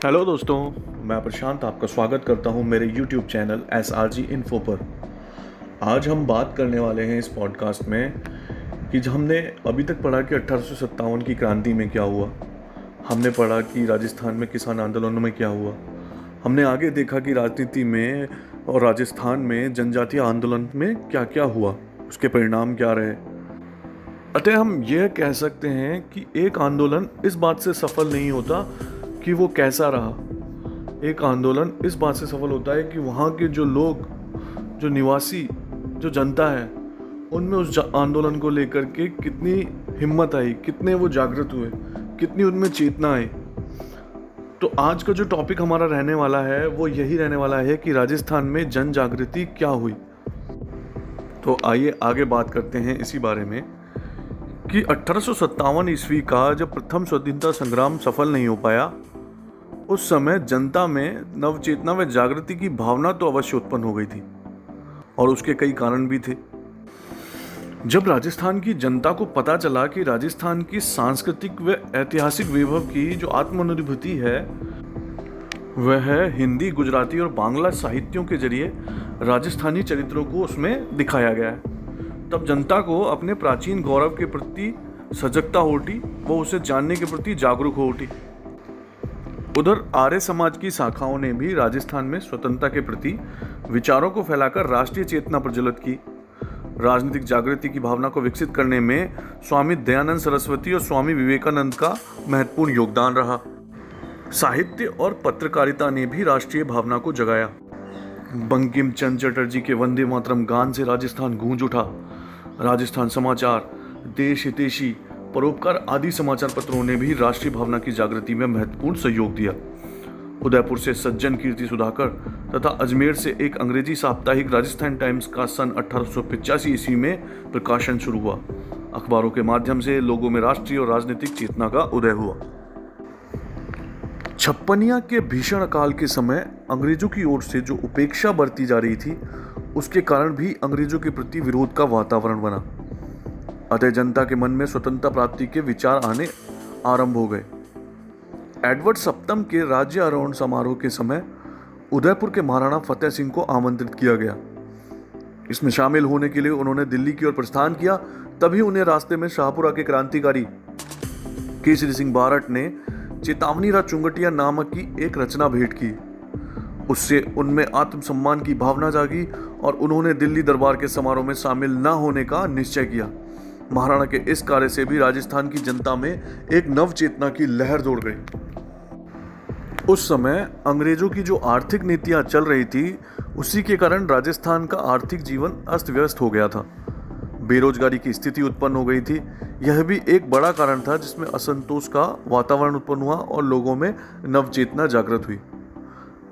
Hello दोस्तों, मैं प्रशांत आपका स्वागत करता हूं मेरे YouTube चैनल SRG इन्फो पर। आज हम बात करने वाले हैं इस पॉडकास्ट में कि जो हमने अभी तक पढ़ा कि 1857 की क्रांति में क्या हुआ, हमने पढ़ा कि राजस्थान में किसान आंदोलनों में क्या हुआ, हमने आगे देखा कि राजनीति में और राजस्थान में जनजातीय आंदोलन में क्या क्या हुआ, उसके परिणाम क्या रहे। अतः हम यह कह सकते हैं कि एक आंदोलन इस बात से सफल नहीं होता कि वो कैसा रहा। एक आंदोलन इस बात से सफल होता है कि वहाँ के जो लोग, जो निवासी, जो जनता है, उनमें उस आंदोलन को लेकर के कितनी हिम्मत आई, कितने वो जागृत हुए, कितनी उनमें चेतना आई। तो आज का जो टॉपिक हमारा रहने वाला है वो यही रहने वाला है कि राजस्थान में जन जागृति क्या हुई। तो आइए आगे बात करते हैं इसी बारे में कि 1857 ईस्वी का जब प्रथम स्वतंत्रता संग्राम सफल नहीं हो पाया, उस समय जनता में नवचेतना व जागृति की भावना तो अवश्य उत्पन्न हो गई थी और उसके कई कारण भी थे। जब राजस्थान की जनता को पता चला कि राजस्थान की सांस्कृतिक व ऐतिहासिक वैभव की जो आत्मानुभूति है वह हिंदी, गुजराती और बांग्ला साहित्यों के जरिए राजस्थानी चरित्रों को उसमें दिखाया गया है, तब जनता को अपने प्राचीन गौरव के प्रति सजगता हो उठी, वो उसे जानने के प्रति जागरूक हो उठी। उधर आर्य समाज की शाखाओं ने भी राजस्थान में स्वतंत्रता के प्रति विचारों को फैलाकर राष्ट्रीय चेतना प्रज्वलित की। राजनीतिक जागृति की भावना को विकसित करने में स्वामी दयानंद सरस्वती और स्वामी विवेकानंद का महत्वपूर्ण योगदान रहा। साहित्य और पत्रकारिता ने भी राष्ट्रीय भावना को जगाया। बंकिम चंद्र चटर्जी के वंदे मातरम गान से राजस्थान गूंज उठा। राजस्थान समाचार, देश हितैषी, परोपकार आदि समाचार पत्रों ने भी राष्ट्रीय भावना की जागृति में महत्वपूर्ण सहयोग दिया। उदयपुर से सज्जन कीर्ति सुधाकर तथा अजमेर से एक अंग्रेजी साप्ताहिक राजस्थान टाइम्स का सन 1885 ईस्वी में प्रकाशन शुरू हुआ। अखबारों के माध्यम से लोगों में राष्ट्रीय और राजनीतिक चेतना का उदय हुआ। छप्पनिया के भीषण अकाल के समय अंग्रेजों की ओर से जो उपेक्षा बरती जा रही थी, उसके कारण भी अंग्रेजों के प्रति विरोध का वातावरण बना। अतः जनता के मन में स्वतंत्रता प्राप्ति के विचार आने आरंभ हो गए। एडवर्ड सप्तम के राज्य आरोहण समारोह के समय उदयपुर के महाराणा फतेह सिंह को आमंत्रित किया गया। इसमें शामिल होने के लिए उन्होंने दिल्ली की ओर प्रस्थान किया। तभी उन्हें रास्ते में शाहपुरा के क्रांतिकारी केसरी सिंह बारट ने चेतावनी रा चुंगटिया नामक की एक रचना भेंट की। उससे उनमें आत्मसम्मान की भावना जागी और उन्होंने दिल्ली दरबार के समारोह में शामिल न होने का निश्चय किया। महाराणा के इस कार्य से भी राजस्थान की जनता में एक नव चेतना की लहर दौड़ गई। उस समय अंग्रेजों की जो आर्थिक नीतियां चल रही थी, उसी के कारण राजस्थान का आर्थिक जीवन अस्त व्यस्त हो गया था। बेरोजगारी की स्थिति उत्पन्न हो गई थी। यह भी एक बड़ा कारण था जिसमें असंतोष का वातावरण उत्पन्न हुआ और लोगों में नवचेतना जागृत हुई।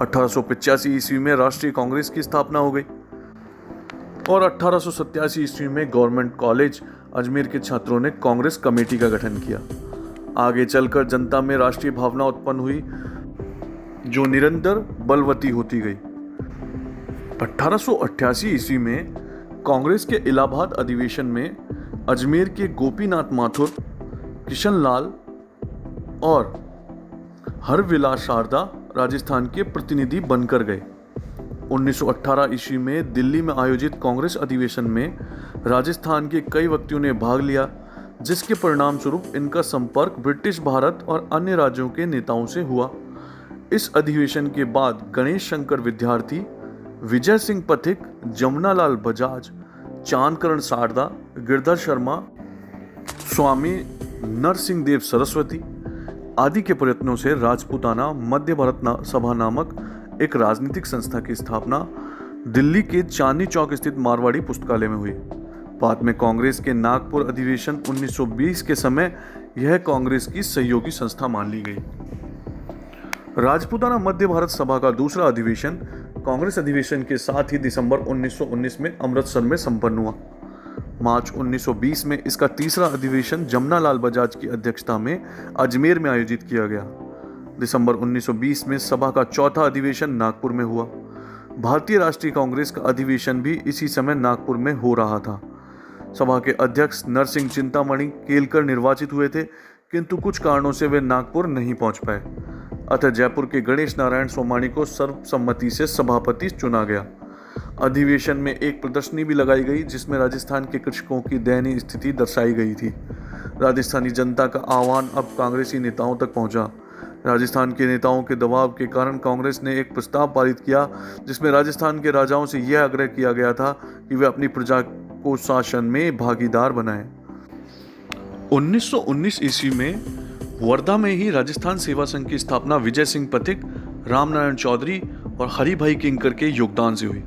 1885 ईस्वी में राष्ट्रीय कांग्रेस की स्थापना हो गई और 1887 ईस्वी में गवर्नमेंट कॉलेज अजमेर के छात्रों ने कांग्रेस कमेटी का गठन किया। आगे चलकर जनता में राष्ट्रीय भावना उत्पन्न हुई जो निरंतर बलवती होती गई। 1888 ईस्वी में कांग्रेस के इलाहाबाद अधिवेशन में अजमेर के गोपीनाथ माथुर, किशन लाल और हरविलास शारदा राजस्थान के प्रतिनिधि बनकर गए। 1918 ईस्वी में दिल्ली में आयोजित कांग्रेस अधिवेशन में राजस्थान के कई व्यक्तियों ने भाग लिया, जिसके परिणाम स्वरूप इनका संपर्क ब्रिटिश भारत और अन्य राज्यों के नेताओं से हुआ। इस अधिवेशन के बाद गणेश शंकर विद्यार्थी, विजय सिंह पथिक, जमुनालाल बजाज, चांदकरण सारदा, गिरधर शर्मा, स्वामी नरसिंह देव सरस्वती आदि के प्रयत्नों से राजपूताना मध्य भारत सभा नामक एक राजनीतिक संस्था की स्थापना दिल्ली के चांदनी चौक स्थित मारवाड़ी पुस्तकालय में हुई। बाद में कांग्रेस के नागपुर अधिवेशन 1920 के समय यह कांग्रेस की सहयोगी संस्था मान ली गई। राजपूताना मध्य भारत सभा का दूसरा अधिवेशन कांग्रेस अधिवेशन के साथ ही दिसंबर 1919 में अमृतसर में संपन्न हुआ। मार्च 1920 में इसका तीसरा अधिवेशन जमुनालाल बजाज की अध्यक्षता में अजमेर में आयोजित किया गया। दिसंबर 1920 में सभा का चौथा अधिवेशन नागपुर में हुआ। भारतीय राष्ट्रीय कांग्रेस का अधिवेशन भी इसी समय नागपुर में हो रहा था। सभा के अध्यक्ष नरसिंह चिंतामणि केलकर निर्वाचित हुए थे, किंतु कुछ कारणों से वे नागपुर नहीं पहुंच पाए। अतः जयपुर के गणेश नारायण सोमानी को सर्वसम्मति से सभापति चुना गया। अधिवेशन में एक प्रदर्शनी भी लगाई गई जिसमें राजस्थान के कृषकों की दयनीय स्थिति दर्शाई गई थी। राजस्थानी जनता का आह्वान अब कांग्रेसी नेताओं तक पहुंचा। राजस्थान के नेताओं के दबाव के कारण कांग्रेस ने एक प्रस्ताव पारित किया जिसमें राजस्थान के राजाओं से यह आग्रह किया गया था कि वे अपनी प्रजा को शासन में भागीदार बनाएं। 1919 ईस्वी में वर्धा में ही राजस्थान सेवा संघ की स्थापना विजय सिंह पथिक, रामनारायण चौधरी और हरिभाई किंकर के योगदान से हुई।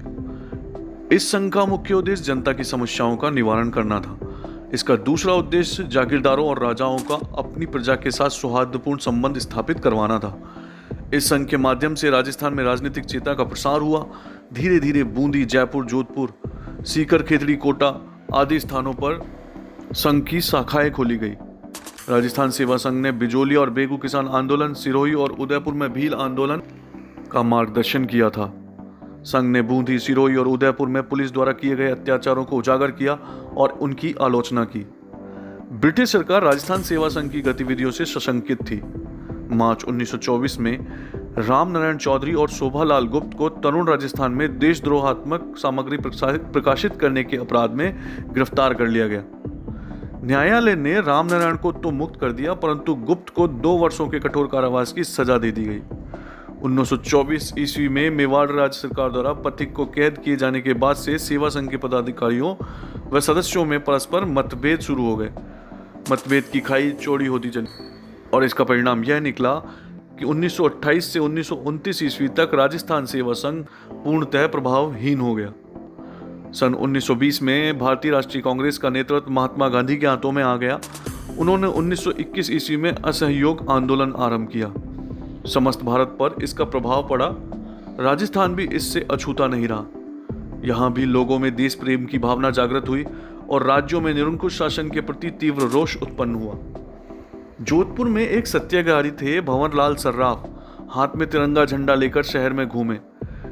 इस संघ का मुख्य उद्देश्य जनता की समस्याओं का निवारण करना था। इसका दूसरा उद्देश्य जागीरदारों और राजाओं का अपनी प्रजा के साथ सौहार्दपूर्ण संबंध स्थापित करवाना था। इस संघ के माध्यम से राजस्थान में राजनीतिक चेतना का प्रसार हुआ। धीरे धीरे बूंदी, जयपुर, जोधपुर, सीकर, खेतड़ी, कोटा आदि स्थानों पर संघ की शाखाएं खोली गई। राजस्थान सेवा संघ ने बिजोली और बेगू किसान आंदोलन, सिरोही और उदयपुर में भील आंदोलन का मार्गदर्शन किया था। संघ ने बूंदी, सिरोही और उदयपुर में पुलिस द्वारा किए गए अत्याचारों को उजागर किया और उनकी आलोचना की। ब्रिटिश सरकार राजस्थान सेवा संघ की गतिविधियों से सशंकित थी। मार्च 1924 में रामनारायण चौधरी और शोभालाल गुप्त को तरुण राजस्थान में देशद्रोहात्मक सामग्री प्रकाशित करने के अपराध में गिरफ्तार कर लिया गया। न्यायालय ने रामनारायण को तो मुक्त कर दिया, परंतु गुप्त को 2 वर्षों के कठोर कारावास की सजा दे दी गई। 1924 ईस्वी में मेवाड़ राज्य सरकार द्वारा पथिक को कैद किए जाने के बाद से सेवा संघ के पदाधिकारियों व सदस्यों में परस्पर मतभेद शुरू हो गए। मतभेद की खाई चौड़ी होती चली और इसका परिणाम यह निकला कि 1928 से 1929 ईस्वी तक राजस्थान सेवा संघ पूर्णतः प्रभावहीन हो गया। सन 1920 में भारतीय राष्ट्रीय कांग्रेस का नेतृत्व महात्मा गांधी के हाथों में आ गया। उन्होंने 1921 ईस्वी में असहयोग आंदोलन आरंभ किया। समस्त भारत पर इसका प्रभाव पड़ा। राजस्थान भी इससे अछूता नहीं रहा। यहाँ भी लोगों में देश प्रेम की भावना जागृत हुई और राज्यों में निरंकुश शासन के प्रति तीव्र रोष उत्पन्न हुआ। जोधपुर में एक सत्याग्रही थे भंवरलाल सर्राफ, हाथ में तिरंगा झंडा लेकर शहर में घूमे।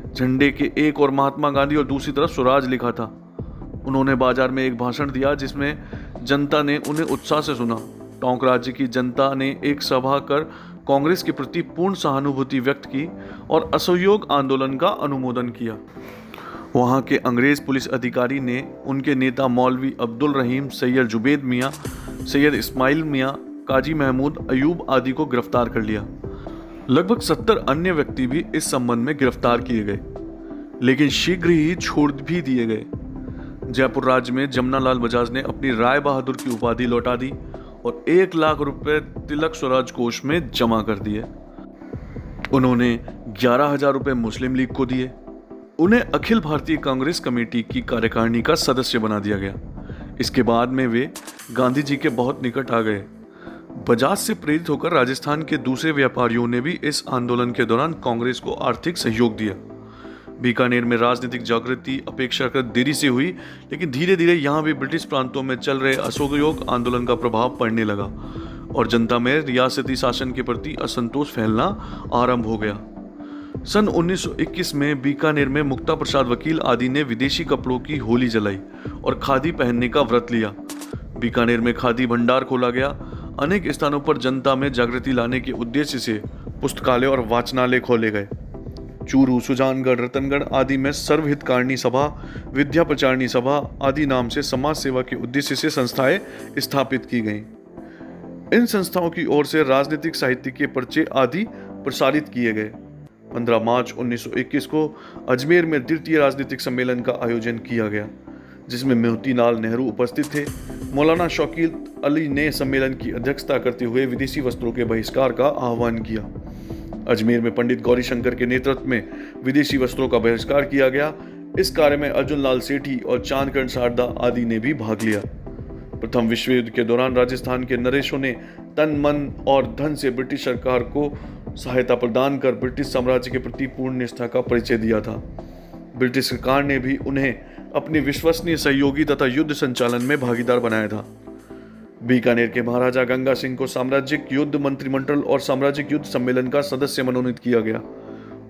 झंडे के एक और महात्मा गांधी और दूसरी तरफ स्वराज लिखा था। उन्होंने बाजार में एक भाषण दिया जिसमें जनता ने उन्हें उत्साह से सुना। टोंक राज्य की जनता ने एक सभा कर कांग्रेस के प्रति पूर्ण सहानुभूति व्यक्त की और असहयोग आंदोलन का अनुमोदन किया। वहां के अंग्रेज पुलिस अधिकारी ने उनके नेता मौलवी अब्दुल रहीम, सैयद जुबैद मियाँ, सैयद इस्माइल मियाँ, काजी महमूद अयूब आदि को गिरफ्तार कर लिया। लगभग 70 अन्य व्यक्ति भी इस संबंध में गिरफ्तार किए गए, लेकिन शीघ्र ही छोड़ भी दिए गए। जयपुर राज्य में जमनालाल बजाज ने अपनी राय बहादुर की उपाधि लौटा दी और 1 लाख रुपए तिलक स्वराज कोष में जमा कर दिए। उन्होंने 11,000 रुपए मुस्लिम लीग को दिए। उन्हें अखिल भारतीय कांग्रेस कमेटी की कार्यकारिणी का सदस्य बना दिया गया। इसके बाद में वे गांधी जी के बहुत निकट आ गए। बजाज से प्रेरित होकर राजस्थान के दूसरे व्यापारियों ने भी इस आंदोलन के दौरान कांग्रेस को आर्थिक सहयोग दिया। बीकानेर में राजनीतिक जागृति अपेक्षाकृत देरी से हुई, लेकिन धीरे धीरे यहाँ भी ब्रिटिश प्रांतों में चल रहे असहयोग आंदोलन का प्रभाव पड़ने लगा और जनता में रियासती शासन के प्रति असंतोष फैलना आरंभ हो गया। सन 1921 में बीकानेर में मुक्ता प्रसाद वकील आदि ने विदेशी कपड़ों की होली जलाई और खादी पहनने का व्रत लिया। बीकानेर में खादी भंडार खोला गया। अनेक स्थानों पर जनता में जागृति लाने के उद्देश्य से पुस्तकालय और वाचनालय खोले गए। चूरू, सुजानगढ़, रतनगढ़ आदि में सर्वहितकारिणी सभा, विद्या प्रचारिणी सभा आदि नाम से समाज सेवा के उद्देश्य से संस्थाएं स्थापित की गईं। इन संस्थाओं की ओर से राजनीतिक साहित्य के पर्चे आदि प्रसारित किए गए। 15 मार्च 1921 को अजमेर में द्वितीय राजनीतिक सम्मेलन का आयोजन किया गया, जिसमें मोतीलाल नेहरू उपस्थित थे। मौलाना शौकत अली ने सम्मेलन की अध्यक्षता करते हुए विदेशी वस्त्रों के बहिष्कार का आह्वान किया। अजमेर में पंडित गौरीशंकर के नेतृत्व में विदेशी वस्त्रों का बहिष्कार किया गया। इस कार्य में अर्जुन लाल सेठी और चांदकर्ण शारदा आदि ने भी भाग लिया। प्रथम विश्व युद्ध के दौरान राजस्थान के नरेशों ने तन, मन और धन से ब्रिटिश सरकार को सहायता प्रदान कर ब्रिटिश साम्राज्य के प्रति पूर्ण निष्ठा का परिचय दिया था। ब्रिटिश सरकार ने भी उन्हें अपने विश्वसनीय सहयोगी तथा युद्ध संचालन में भागीदार बनाया था। बीकानेर के महाराजा गंगा सिंह को साम्राज्यिक युद्ध मंत्रिमंडल और साम्राज्यिक युद्ध सम्मेलन का सदस्य मनोनीत किया गया।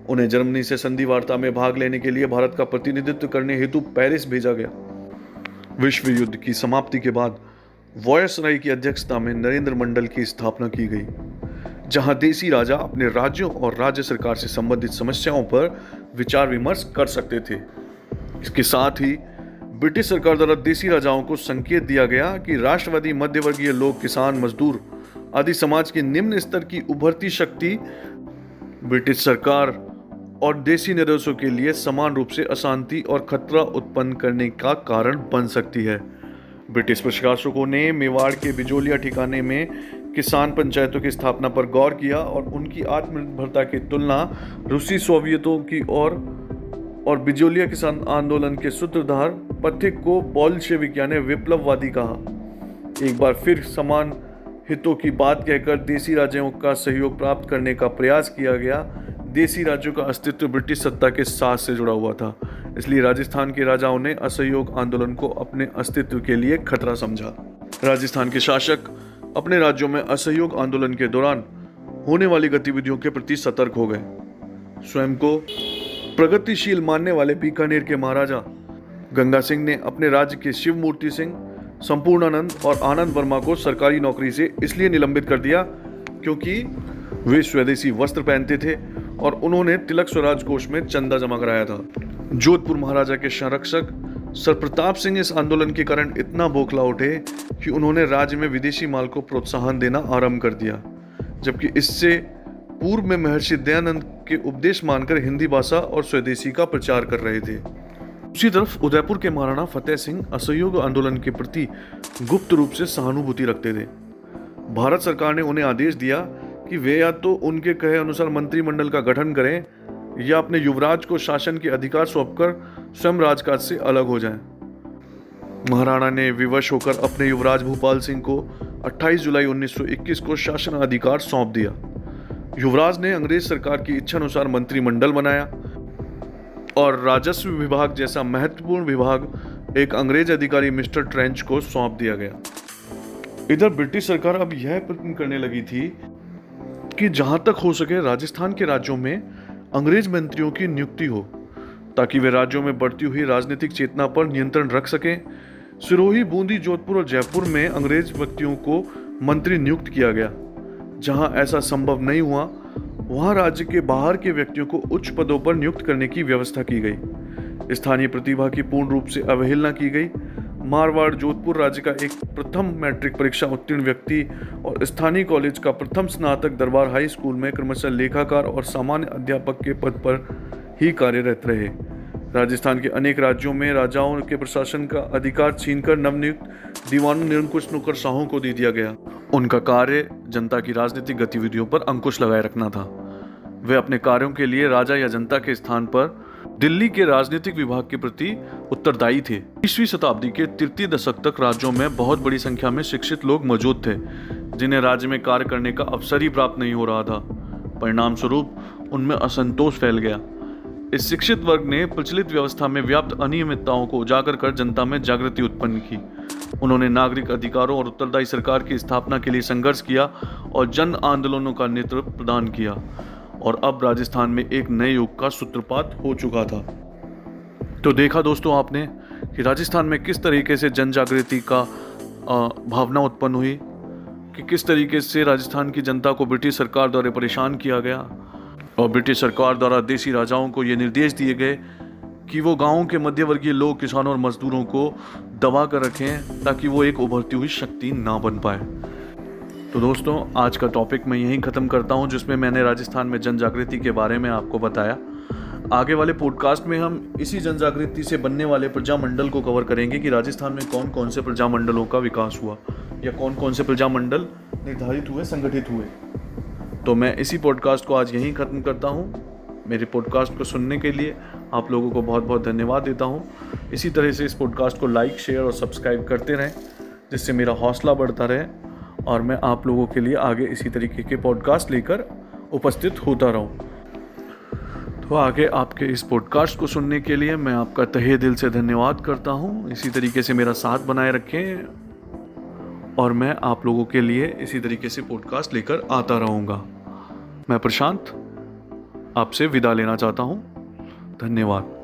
उन्हें जर्मनी से संधि वार्ता में भाग लेने के लिए भारत का प्रतिनिधित्व करने हेतु पेरिस भेजा गया। विश्व युद्ध की समाप्ति के बाद वॉयसराय की अध्यक्षता में नरेंद्र मंडल की स्थापना की गई। जहां देसी राजा अपने राज्यों और राज्य सरकार से संबंधित समस्याओं पर विचार विमर्श कर सकते थे। इसके साथ ही ब्रिटिश सरकार द्वारा देसी राजाओं को संकेत दिया गया कि राष्ट्रवादी, मध्यवर्गीय लोग, किसान, मजदूर आदि समाज की निम्न स्तर की उभरती शक्ति ब्रिटिश सरकार और देसी नरेशों के लिए समान रूप से अशांति और खतरा उत्पन्न करने का कारण बन सकती है। ब्रिटिश प्रशासकों ने मेवाड़ के बिजोलिया ठिकाने में किसान पंचायतों की स्थापना पर गौर किया और उनकी आत्मनिर्भरता की तुलना रूसी सोवियतों की और बिजोलिया किसान आंदोलन के सूत्रधार पथिक को बोल्शेविक यानी विप्लववादी कहा। एक बार फिर समान हितों की बात कहकर देसी राज्यों का सहयोग प्राप्त करने का प्रयास किया गया। देसी राज्यों का अस्तित्व ब्रिटिश सत्ता के साथ से जुड़ा हुआ था, इसलिए राजस्थान के राजाओं ने असहयोग आंदोलन को अपने अस्तित्व के लिए खतरा समझा। राजस्थान के शासक अपने राज्यों में असहयोग आंदोलन के दौरान होने वाली गतिविधियों के प्रति सतर्क हो गए। स्वयं को प्रगतिशील मानने वाले बीकानेर के महाराजा गंगा सिंह ने अपने राज्य के शिवमूर्ति सिंह, संपूर्णानंद और आनंद वर्मा को सरकारी नौकरी से इसलिए निलंबित कर दिया क्योंकि वे स्वदेशी वस्त्र पहनते थे और उन्होंने तिलक स्वराज कोष में चंदा जमा कराया था। जोधपुर महाराजा के संरक्षक सर प्रताप सिंह इस आंदोलन के कारण इतना बौखला उठे कि उन्होंने राज्य में विदेशी माल को प्रोत्साहन देना आरंभ कर दिया, जबकि इससे पूर्व में महर्षि दयानंद के उपदेश मानकर हिंदी भाषा और स्वदेशी का प्रचार कर रहे थे। दूसरी तरफ उदयपुर के महाराणा फतेह सिंह असहयोग आंदोलन के प्रति गुप्त रूप से सहानुभूति रखते थे। भारत सरकार ने उन्हें आदेश दिया कि वे या तो उनके कहे अनुसार मंत्रिमंडल का गठन करें या अपने युवराज को शासन के अधिकार सौंपकर स्वयं राजकाज से अलग हो जाएं। महाराणा ने विवश होकर अपने युवराज भूपाल सिंह को 28 जुलाई 1921 को शासन अधिकार सौंप दिया। युवराज ने अंग्रेज सरकार की इच्छा अनुसार मंत्रिमंडल बनाया और राजस्व विभाग जैसा महत्वपूर्ण विभाग एक अंग्रेज अधिकारी मिस्टर ट्रेंच को सौंप दिया गया। इधर ब्रिटिश सरकार अब यह प्रयत्न करने लगी थी कि जहां तक हो सके राजस्थान के राज्यों में अंग्रेज मंत्रियों की नियुक्ति हो, ताकि वे राज्यों में बढ़ती हुई राजनीतिक चेतना पर नियंत्रण रख सकें। सिरोही, बूंदी, जोधपुर और जयपुर में अंग्रेज व्यक्तियों को मंत्री नियुक्त किया गया। जहां ऐसा संभव नहीं हुआ, वहां राज्य के बाहर के व्यक्तियों को उच्च पदों पर नियुक्त करने की व्यवस्था की गई। स्थानीय प्रतिभा की पूर्ण रूप से अवहेलना की गई। मारवाड़, जोधपुर राज्य का एक प्रथम मैट्रिक परीक्षा उत्तीर्ण व्यक्ति और स्थानीय कॉलेज का प्रथम स्नातक दरबार हाई स्कूल में क्रमशः लेखाकार और सामान्य अध्यापक के पद पर ही कार्यरत रहे। राजस्थान के अनेक राज्यों में राजाओं के प्रशासन का अधिकार छीनकर नवनियुक्त दीवानों, निरंकुश नौकरशाहों को दे दिया गया। उनका कार्य जनता की राजनीतिक गतिविधियों पर अंकुश लगाए रखना था। वे अपने कार्यों के लिए राजा या जनता के स्थान पर दिल्ली के राजनीतिक विभाग के प्रति उत्तरदायी थे। 20वीं शताब्दी के तृतीय दशक तक राज्यों में बहुत बड़ी संख्या में शिक्षित लोग मौजूद थे, जिन्हें राज्य में कार्य करने का अवसर ही प्राप्त नहीं हो रहा था। परिणाम स्वरूप उनमें असंतोष फैल गया। इस शिक्षित वर्ग ने प्रचलित व्यवस्था में व्याप्त अनियमितताओं को उजागर कर जनता में जागृति उत्पन्न की। उन्होंने नागरिक अधिकारों और उत्तरदायी सरकार की स्थापना के लिए संघर्ष किया और जन आंदोलनों का नेतृत्व प्रदान किया, और अब राजस्थान में एक नए युग का सूत्रपात हो चुका था। तो देखा दोस्तों आपने कि राजस्थान में किस तरीके से जन जागृति का भावना उत्पन्न हुई, कि किस तरीके से राजस्थान की जनता को ब्रिटिश सरकार द्वारा परेशान किया गया और ब्रिटिश सरकार द्वारा देसी राजाओं को ये निर्देश दिए गए कि वो गांवों के मध्यवर्गीय लोग, किसानों और मजदूरों को दबा कर रखें ताकि वो एक उभरती हुई शक्ति ना बन पाए। तो दोस्तों आज का टॉपिक मैं यहीं ख़त्म करता हूं, जिसमें मैंने राजस्थान में जन जागृति के बारे में आपको बताया। आगे वाले पॉडकास्ट में हम इसी जन जागृति से बनने वाले प्रजामंडल को कवर करेंगे कि राजस्थान में कौन कौन से प्रजामंडलों का विकास हुआ या कौन कौन से प्रजामंडल निर्धारित हुए, संगठित हुए। तो मैं इसी पॉडकास्ट को आज यहीं ख़त्म करता हूँ। मेरे पॉडकास्ट को सुनने के लिए आप लोगों को बहुत बहुत धन्यवाद देता हूँ। इसी तरह से इस पॉडकास्ट को लाइक, शेयर और सब्सक्राइब करते रहें, जिससे मेरा हौसला बढ़ता रहे और मैं आप लोगों के लिए आगे इसी तरीके के पॉडकास्ट लेकर उपस्थित होता रहूँ। तो आगे आपके इस पॉडकास्ट को सुनने के लिए मैं आपका तहे दिल से धन्यवाद करता हूँ। इसी तरीके से मेरा साथ बनाए रखें और मैं आप लोगों के लिए इसी तरीके से पॉडकास्ट लेकर आता रहूँगा। मैं प्रशांत आपसे विदा लेना चाहता हूँ। धन्यवाद।